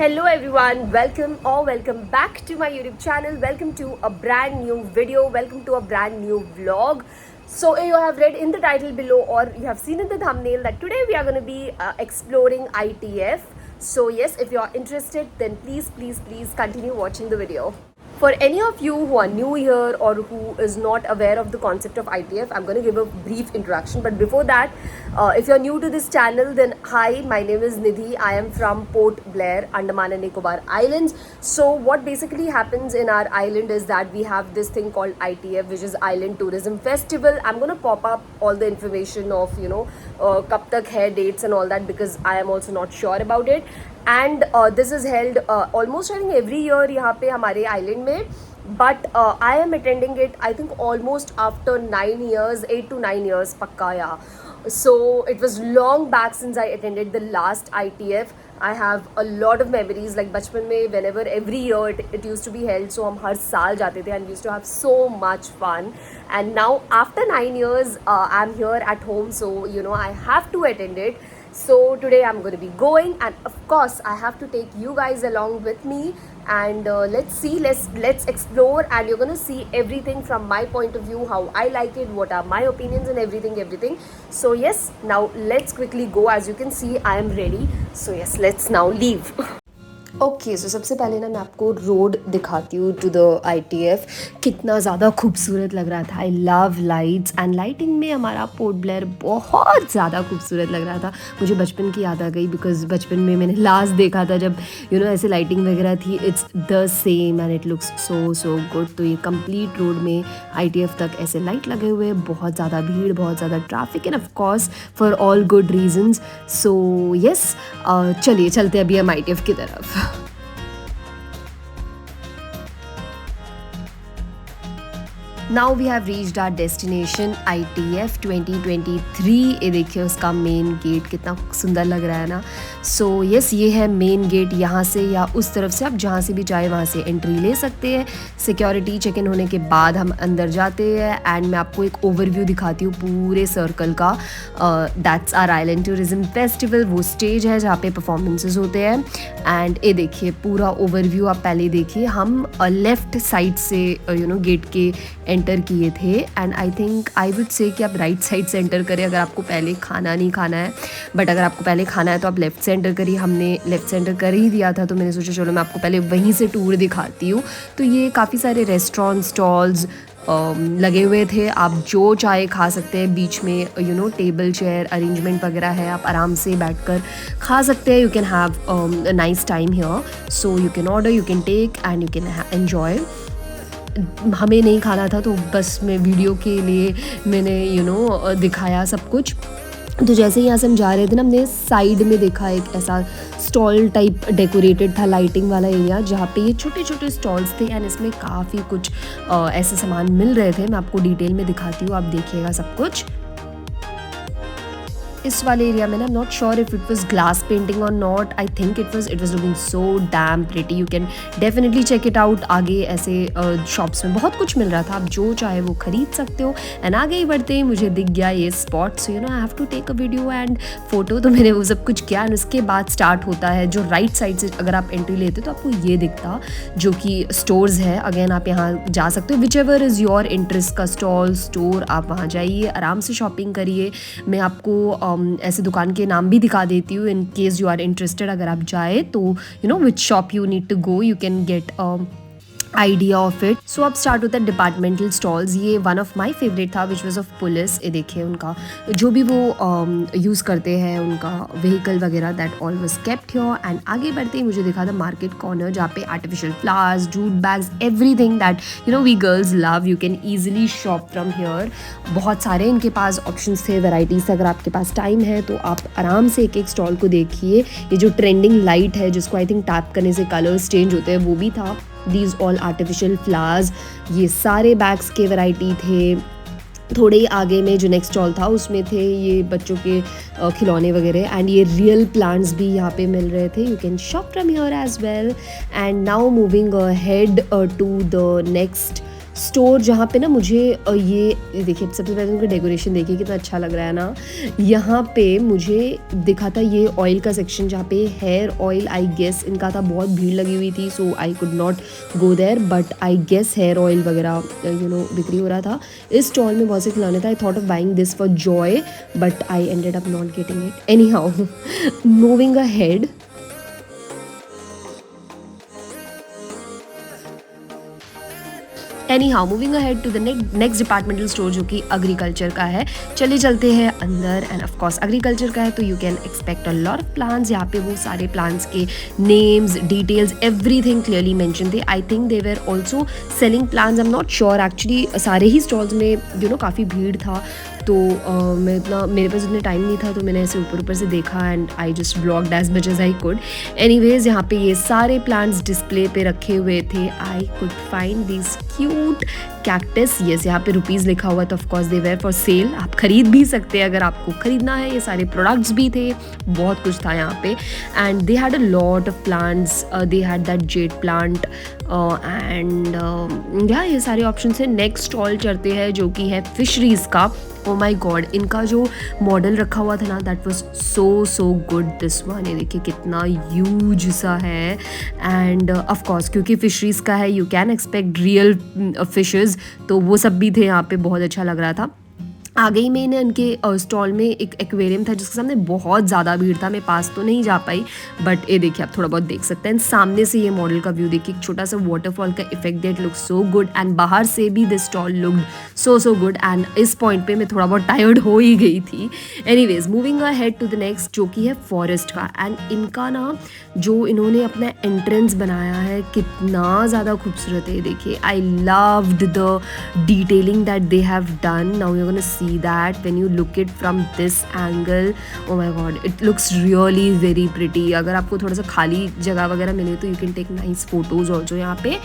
Hello everyone, welcome back to my YouTube channel. Welcome to a brand new video. Welcome to a brand new vlog. So you have read in the title below or you have seen in the thumbnail that today we are going to be exploring ITF. So yes, if you are interested, then please continue watching the video. For any of you who are new here or who is not aware of the concept of ITF, I'm going to give a brief introduction. But before that, if you're new to this channel, then hi, my name is Nidhi. I am from Port Blair, Andaman and Nicobar Islands. So what basically happens in our island is that we have this thing called ITF, which is Island Tourism Festival. I'm going to pop up all the information of, kab tak hai dates and all that, because I am also not sure about it. And this is held almost I think every year यहाँ पे हमारे island में, but I am attending it I think almost after 9 years, 8 to 9 years पक्का या. So it was long back since I attended the last ITF. I have a lot of memories, like बचपन में whenever every year it used to be held, so हम हर साल जाते थे and we used to have so much fun. And now after 9 years I'm here at home, so I have to attend it. So today I'm going to be going, and of course I have to take you guys along with me, and let's explore, and you're going to see everything from my point of view, how I like it, what are my opinions and everything. So yes, now let's quickly go. As you can see, I am ready. So yes, let's now leave. Okay so सबसे पहले ना मैं आपको road दिखाती हूँ to the ITF. कितना ज़्यादा खूबसूरत लग रहा था. I love lights and lighting में हमारा पोर्ट ब्लेयर बहुत ज़्यादा खूबसूरत लग रहा था. मुझे बचपन की याद आ गई, बिकॉज बचपन में मैंने लास्ट देखा था जब ऐसे लाइटिंग वगैरह थी. It's the same and it looks so good. तो ये कंप्लीट रोड में ITF तक ऐसे लाइट लगे हुए, बहुत ज़्यादा भीड़, बहुत ज़्यादा traffic, end of course for all good reasons. So yes, चलिए चलते अभी हम ITF की तरफ. Now we have reached our destination ITF 2023. ये देखिए उसका मेन गेट कितना सुंदर लग रहा है ना. सो यस, ये है मेन गेट. यहाँ से या उस तरफ से आप जहाँ से भी चाहे वहाँ से एंट्री ले सकते हैं. सिक्योरिटी चेक इन होने के बाद हम अंदर जाते हैं, एंड मैं आपको एक ओवरव्यू दिखाती हूँ पूरे सर्कल का. That's our island tourism festival. वो स्टेज है जहाँ पे परफॉर्मेंसेज होते हैं. एंड ये देखिए पूरा ओवरव्यू आप पहले देखिए. हम लेफ़्ट साइड से गेट के एंटर किए थे, and I think I would say कि आप राइट साइड से एंटर करें अगर आपको पहले खाना नहीं खाना है. बट अगर आपको पहले खाना है तो आप लेफ़्ट से एंटर करिए. हमने लेफ़्ट से एंटर कर ही दिया था, तो मैंने सोचा चलो मैं आपको पहले वहीं से टूर दिखाती हूँ. तो ये काफ़ी सारे रेस्टोरेंट स्टॉल्स लगे हुए थे. आप जो चाहे खा सकते हैं. बीच में टेबल चेयर अरेंजमेंट वगैरह है. आप आराम से बैठकर खा सकते हैं. You can have a nice time here. So you can order, you can take and you can enjoy. हमें नहीं खाना था, तो बस मैं वीडियो के लिए मैंने दिखाया सब कुछ. तो जैसे ही यहाँ से हम जा रहे थे ना, हमने साइड में देखा एक ऐसा स्टॉल टाइप डेकोरेटेड था, लाइटिंग वाला एरिया, जहाँ पे ये छोटे छोटे स्टॉल्स थे, एंड इसमें काफ़ी कुछ ऐसे सामान मिल रहे थे. मैं आपको डिटेल में दिखाती हूँ, आप देखिएगा सब कुछ. इस वाले एरिया में ना, I am not sure if it was glass painting और not. I think it was looking so damn pretty. You can definitely check it out. आगे ऐसे शॉप्स में बहुत कुछ मिल रहा था, आप जो चाहे वो खरीद सकते हो. एंड आगे ही बढ़ते ही मुझे दिख गया ये spot. So I have to take a video and photo. तो मैंने वो सब कुछ किया, एंड उसके बाद स्टार्ट होता है जो राइट साइड से अगर आप एंट्री लेते तो आपको ये दिखता, जो कि स्टोर्स है. अगेन आप यहाँ जा सकते हो. Which ever is your interest का स्टॉल स्टोर, आप वहाँ जाइए, आराम से शॉपिंग करिए. मैं आपको ऐसे दुकान के नाम भी दिखा देती हूँ in case you are interested. अगर आप जाए तो which shop you need to go, you can get idea of it. So अब स्टार्ट होता है डिपार्टमेंटल स्टॉल्स. ये वन ऑफ माई फेवरेट था, विच वॉज ऑफ पुलिस. ये देखिए उनका जो भी वो यूज़ करते हैं, उनका व्हीकल वगैरह, that all was kept here. And आगे बढ़ते ही मुझे दिखा था मार्केट कॉर्नर, जहाँ पे artificial flowers, jute bags, everything that we girls love, you can easily shop from here. बहुत सारे इनके पास ऑप्शंस थे, वेराइटीज़. अगर आपके पास टाइम है तो आप आराम से एक एक स्टॉल को देखिए. ये जो ट्रेंडिंग लाइट है, जिसको आई थिंक टैप करने से कलर्स चेंज होते हैं, वो भी था. These all artificial flowers. ये सारे बैग्स के वैरायटी थे. थोड़े ही आगे में जो नेक्स्ट स्टॉल था उसमें थे ये बच्चों के खिलौने वगैरह, एंड ये रियल प्लांट्स भी यहाँ पे मिल रहे थे. You can shop from here as well. And now moving ahead to the next store जहाँ पे ना मुझे ये देखिए, सबसे पहले उनका डेकोरेशन देखिए कितना अच्छा लग रहा है ना। यहाँ पे मुझे दिखा था ये ऑयल का सेक्शन, जहाँ पे हेयर ऑयल आई गेस इनका था, बहुत भीड़ लगी हुई थी, so I could not go there, but I guess hair oil वगैरह बिक्री हो रहा था। इस स्टॉल में बहुत से खिलौने था। I thought of buying this for Joy, but I ended up not getting it anyhow. Moving ahead, anyhow moving ahead to the next departmental store जो कि एग्रीकल्चर का है। चलिए चलते हैं अंदर। एंड ऑफ कोर्स एग्रीकल्चर का है तो you can expect a lot of plants. यहाँ पे वो सारे प्लांट्स के names, details, everything clearly mention थे। I think they were also selling plants, I am not sure actually. सारे ही स्टॉल्स में काफ़ी भीड़ था, तो मेरे पास उतने टाइम नहीं था, तो मैंने ऐसे ऊपर ऊपर से देखा and I just blogged as much as I could. Anyways यहाँ पे ये सारे प्लांट्स डिस्प्ले पे रखे हुए थे। I could find this cute cactus. Yes, यहाँ पे रुपीज़ लिखा हुआ, तो of course they were for sale. आप खरीद भी सकते हैं अगर आपको खरीदना है। ये सारे प्रोडक्ट्स भी थे, बहुत कुछ था यहाँ पे। And they had a lot of plants, they had that jade plant and ये सारे ऑप्शन है। नेक्स्ट स्टॉल चलते हैं जो कि है फिशरीज़ का। ओ माई गॉड, इनका जो मॉडल रखा हुआ था ना, that was so good. This one, ये देखिए कितना ह्यूज सा है। एंड ऑफ कोर्स क्योंकि फिशरीज़ का है, you can expect real fishes, तो वो सब भी थे यहाँ पे, बहुत अच्छा लग रहा था। आगे ही में उनके स्टॉल में एक एक्वेरियम था जिसके सामने बहुत ज़्यादा भीड़ था। मैं पास तो नहीं जा पाई, बट ये देखिए आप थोड़ा बहुत देख सकते हैं। सामने से ये मॉडल का व्यू देखिए, एक छोटा सा वाटरफॉल का effect, that look so good. And बाहर से भी this stall looked so good. And इस पॉइंट पे मैं थोड़ा बहुत टायर्ड हो ही गई थी। Anyways moving ahead to the next जो कि है फॉरेस्ट का। एंड इनका ना जो इन्होंने अपना एंट्रेंस बनाया है कितना ज़्यादा खूबसूरत है। देखिए, I loved the detailing that they have done. Now you gonna see that when you look it from this angle, oh my god, it looks really very pretty। अगर आपको थोड़ा सा खाली जगह वगैरह मिले तो you can take nice photos also यहाँ पे।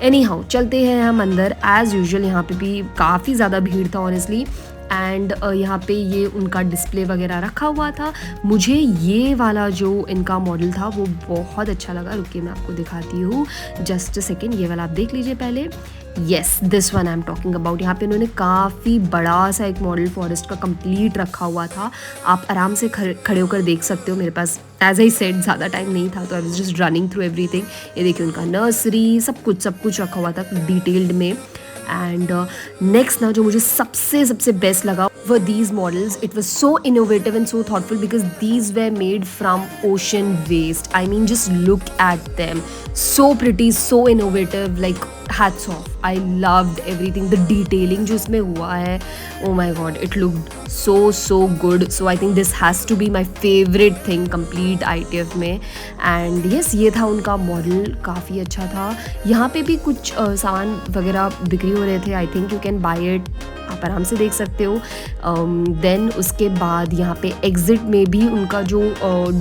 anyhow चलते हैं हम अंदर। as usual यहाँ पे भी काफ़ी ज़्यादा भीड़ था honestly। एंड यहाँ पे ये उनका डिस्प्ले वगैरह रखा हुआ था। मुझे ये वाला जो इनका मॉडल था वो बहुत अच्छा लगा। रुकिए मैं आपको दिखाती हूँ, जस्ट अ सेकेंड। ये वाला आप देख लीजिए पहले। Yes, this one I am talking about. यहाँ पे इन्होंने काफ़ी बड़ा सा एक मॉडल फॉरेस्ट का कंप्लीट रखा हुआ था। आप आराम से खड़े होकर देख सकते हो। मेरे पास एज आई सेड ज़्यादा टाइम नहीं था, तो I was just running through everything. ये देखिए उनका नर्सरी, सब कुछ रखा हुआ था डिटेल्ड में। एंड नेक्स्ट ना जो मुझे सबसे बेस्ट लगा were these models. It was so innovative and so thoughtful because these were made from ocean waste. I mean, just look at them. So pretty, so innovative, like hats off. I loved everything. The detailing जो इसमें हुआ है, oh my god, it looked so good. So I think this has to be my favorite thing complete ITF में. And yes, ये था उनका model, काफ़ी अच्छा था। यहाँ पे भी कुछ सामान वगैरह बिक्री हो रहे थे। I think you can buy it, आप आराम से देख सकते हो। देन उसके बाद यहाँ पे एग्ज़िट में भी उनका जो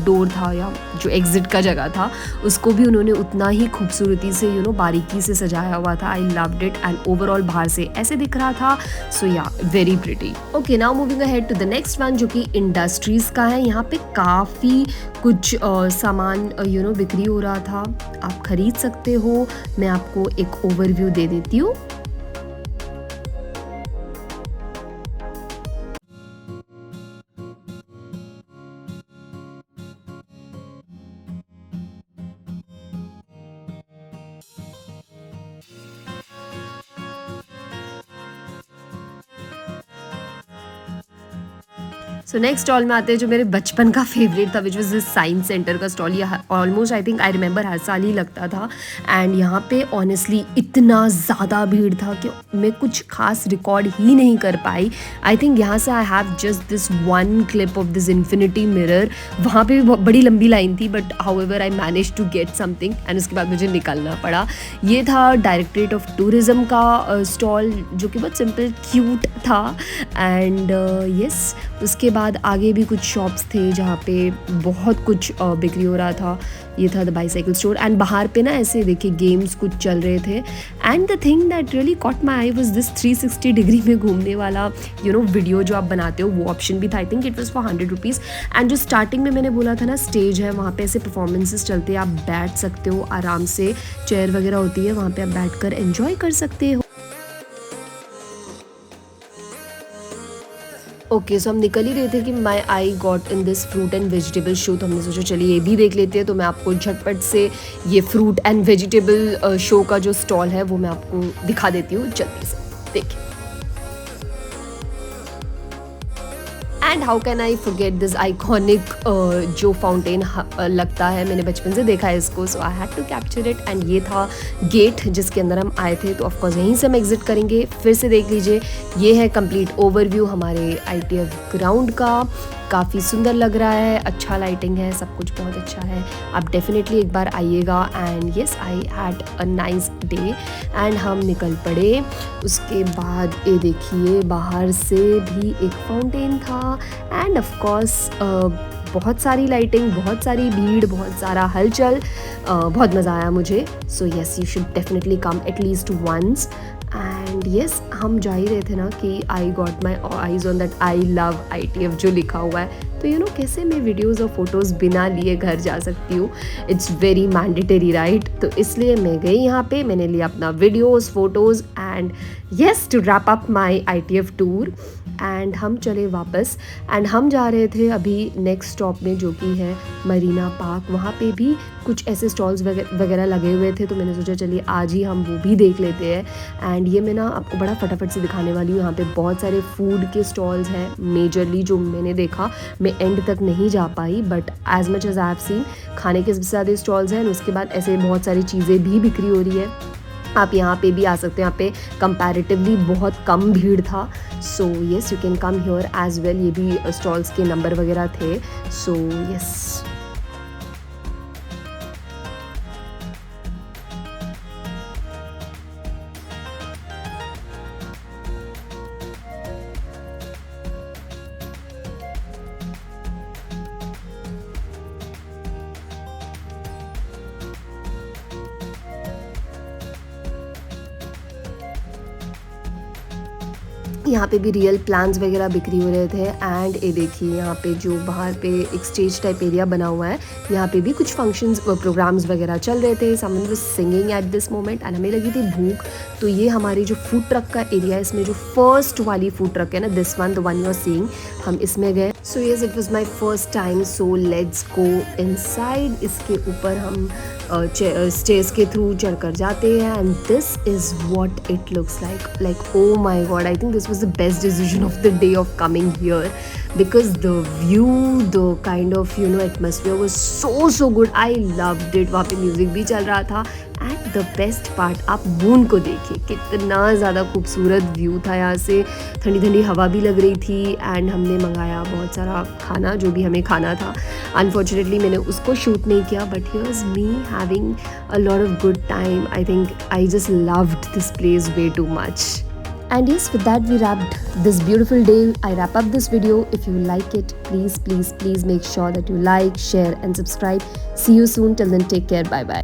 डोर था या जो एग्ज़िट का जगह था, उसको भी उन्होंने उतना ही खूबसूरती से बारीकी से सजाया हुआ था। I loved it. And overall बाहर से ऐसे दिख रहा था। So ya, very pretty. Okay, now moving ahead to the next one जो कि इंडस्ट्रीज़ का है। यहाँ पे काफ़ी कुछ सामान बिक्री हो रहा था, आप खरीद सकते हो। मैं आपको एक ओवरव्यू दे देती हूँ। सो नेक्स्ट स्टॉल में आते हैं जो मेरे बचपन का फेवरेट था, which was this science centre का स्टॉल। ये almost I think I remember हर साल ही लगता था। एंड यहाँ पे ऑनेस्टली इतना ज़्यादा भीड़ था कि मैं कुछ खास रिकॉर्ड ही नहीं कर पाई। आई थिंक यहाँ से I have just this one clip of this infinity mirror. वहाँ पे भी बड़ी लंबी लाइन थी, but however I manage to get something and उसके बाद मुझे निकलना पड़ा। ये था डायरेक्टरेट ऑफ टूरिज़्म का स्टॉल जो कि बहुत सिंपल क्यूट था। एंड यस, उसके बाद आगे भी कुछ शॉप्स थे जहाँ पे बहुत कुछ बिक्री हो रहा था। ये था द बाईसाइकिल स्टोर। एंड बाहर पे ना ऐसे देखिए गेम्स कुछ चल रहे थे। And the thing that really caught my I was this 360 degree में घूमने वाला वीडियो जो आप बनाते हो, वो ऑप्शन भी था। आई think it was for 100 rupees. And जो स्टार्टिंग में मैंने बोला था ना स्टेज है, वहाँ पे ऐसे परफॉर्मेंसेस चलते हैं, आप बैठ सकते हो आराम से, चेयर वगैरह होती है, वहाँ पे आप बैठ कर एंजॉय कर सकते हो। ओके सो हम निकल ही रहे थे कि my I got in this fruit and vegetable show, तो हमने सोचा चलिए ये भी देख लेते हैं। तो मैं आपको झटपट से ये फ्रूट एंड वेजिटेबल शो का जो स्टॉल है वो मैं आपको दिखा देती हूँ जल्दी से, देखिए। And how can I forget this iconic जो फाउंटेन लगता है, मैंने बचपन से देखा है इसको, so I had to capture it. And ये था गेट जिसके अंदर हम आए थे, तो ऑफकोर्स यहीं से हम एग्जिट करेंगे। फिर से देख लीजिए, ये है कंप्लीट ओवरव्यू हमारे ITF ग्राउंड का। काफ़ी सुंदर लग रहा है, अच्छा लाइटिंग है, सब कुछ बहुत अच्छा है। आप डेफिनेटली एक बार आइएगा। And yes, I had a nice day. And हम निकल पड़े। उसके बाद ये देखिए, बाहर से भी एक फाउंटेन था। एंड ऑफ कोर्स बहुत सारी लाइटिंग, बहुत सारी भीड़, बहुत सारा हलचल, बहुत मज़ा आया मुझे। So yes, you should definitely come at least once. And yes, हम जा ही रहे थे ना कि I got my eyes on that I love ITF जो लिखा हुआ है। तो यू नो कैसे मैं वीडियोज़ और फोटोज़ बिना लिए घर जा सकती हूँ, इट्स वेरी मैंडेटरी राइट। तो इसलिए मैं गई यहाँ पे, मैंने लिया अपना videos, photos and yes to wrap up my ITF tour. एंड हम चले वापस। एंड हम जा रहे थे अभी नेक्स्ट स्टॉप में जो कि है मरीना पार्क। वहाँ पे भी कुछ ऐसे स्टॉल्स वगैरह लगे हुए थे, तो मैंने सोचा चलिए आज ही हम वो भी देख लेते हैं। एंड ये मैं ना आपको बड़ा फटाफट से दिखाने वाली हूँ। यहाँ पे बहुत सारे फूड के स्टॉल्स हैं मेजरली जो मैंने देखा। मैं एंड तक नहीं जा पाई, but as much as I have seen खाने के सबसे ज़्यादा स्टॉल्स हैं। उसके बाद ऐसे बहुत सारी चीज़ें भी बिक्री हो रही है। आप यहाँ पे भी आ सकते हैं। यहाँ पे कंपैरेटिवली बहुत कम भीड़ था। So yes, you can come here as well. ये भी स्टॉल्स के नंबर वगैरह थे। सो येस, यहाँ पे भी रियल प्लान्स वगैरह बिक्री हो रहे थे। एंड ये देखिए, यहाँ पे जो बाहर पे एक स्टेज टाइप एरिया बना हुआ है, यहाँ पे भी कुछ फंक्शंस प्रोग्राम्स वगैरह चल रहे थे। Someone was singing at this moment. And हमें लगी थी भूख, तो ये हमारी जो फूड ट्रक का एरिया है, इसमें जो फर्स्ट वाली फूड ट्रक है ना, this one, the one you are seeing, हम इसमें गए। So yes, it was my first time, so let's go inside. इसके ऊपर हम स्टेज के थ्रू चढ़कर जाते हैं। And this is what it looks like oh my god, I think this was the best decision of the day of coming here, because the view, the kind of atmosphere was so good. I loved it. वहाँ पे music भी चल रहा था। And the best part, आप moon को देखिए, कितना ज़्यादा खूबसूरत व्यू था। यहाँ से ठंडी ठंडी हवा भी लग रही थी। एंड हमने मंगाया बहुत सारा खाना, जो भी हमें खाना था। अनफॉर्चुनेटली मैंने उसको शूट नहीं किया, but here's me having a lot of good time. I think I just loved this place way too much. And yes, with that we wrapped this beautiful day. I wrap up this video. If you like it, please make sure that you like, share and subscribe. See you soon. Till then, take care. Bye bye.